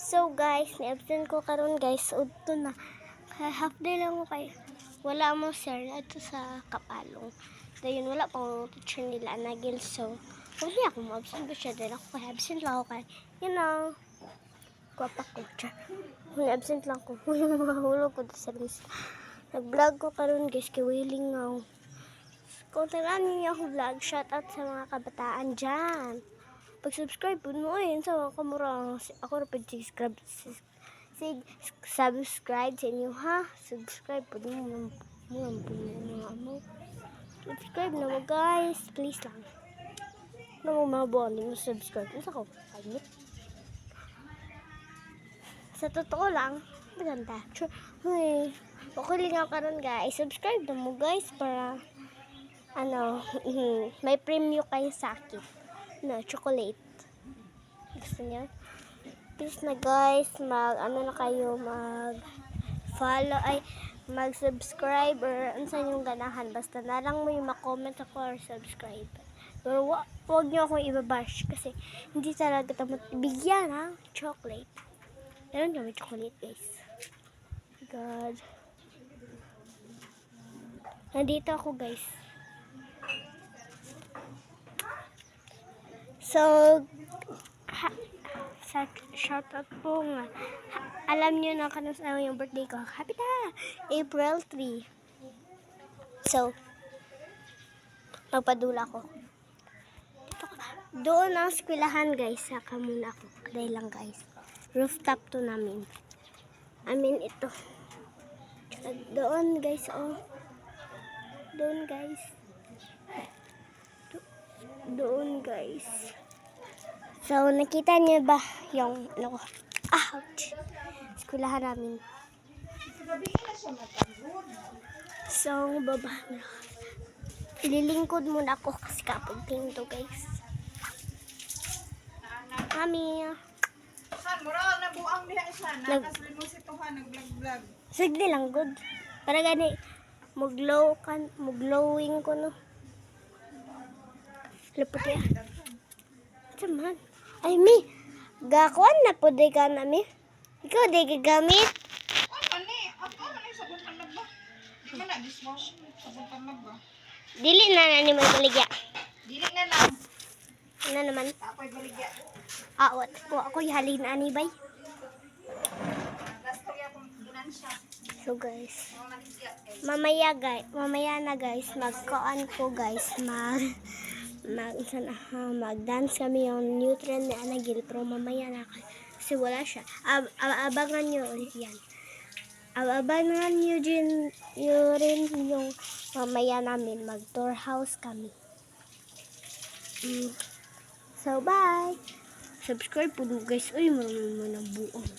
So guys, ni-absent ko karon guys. Udto na. Kaya half day lang ko kay wala mo sir ato sa Kapalong. Dayon wala pang teacher nila nagil so hindi ako mo-absent ko siya din ako kaya absent lang ako kay guwapa ko siya. Absent lang ko. Mahulog ko sa list. Nag-vlog ko karon guys kay willing nga. Kung tanan niyo ako vlog, shout out sa mga kabataan dyan. Pag-subscribe po mo yun sa mga kamurang. Ako na pag-subscribe sa inyo ha. Subscribe po mo. Subscribe na mo guys. Please lang. Ano mo mga buwan, hindi mo subscribe. Isa ko, pagit. Sa totoo lang, maganda. Okay lang ako karon guys. Subscribe na mo guys para may premyo kayo sa akin. Chocolate. Gusto niyo? Please na guys, mag-follow, mag-subscribe or ano sa inyong ganahan. Basta na lang mo yung ma-comment ako or subscribe. Pero huwag niyo akong ibabash kasi hindi talaga tamot bigyan ng chocolate. Meron kami chocolate guys. God. Nandito ako guys. So, shoutout po nga. Alam niyo na kanang yung birthday ko. Happy na! April 3. So, magpadula ko. Doon ang eskwelahan guys. Saka muna ako. Dahil lang guys. Rooftop to namin. Ito. Doon guys. Oh. Doon guys. Doon guys. So, nakita niyo ba yung ouch! Eskwelahan namin. So, baba na. Ililingkod muna ako kasi kapag to guys. Mami. San, mura na buang diha isa. Nakasli mo si Tuhan, nag-vlog-vlog. Sige lang, good. Para gani, mag-glowing ko no. Lupot ya. Saman. Ay, mi. Gakuan na po di ka na, mi. Ikaw di gagamit. Ano ni? Ako na yung sabon panag ba? Di ba na dishwash? Sabon panag ba? Dili na ni may baligya. Dili na lang. Ano naman? Ako'y baligya. What? Ako halin na ni bay. Gasto kaya akong ginansya. So guys, Mga maligya. mamaya na guys, mag-koan ko guys, mag-dance kami yung new trend ni Anagil, pero mamaya na kasi wala siya. Abangan nyo ulit yan. Abangan nyo rin yung mamaya namin, mag-tour house kami. So bye! Subscribe po guys. Uy, marunong mo ng buong.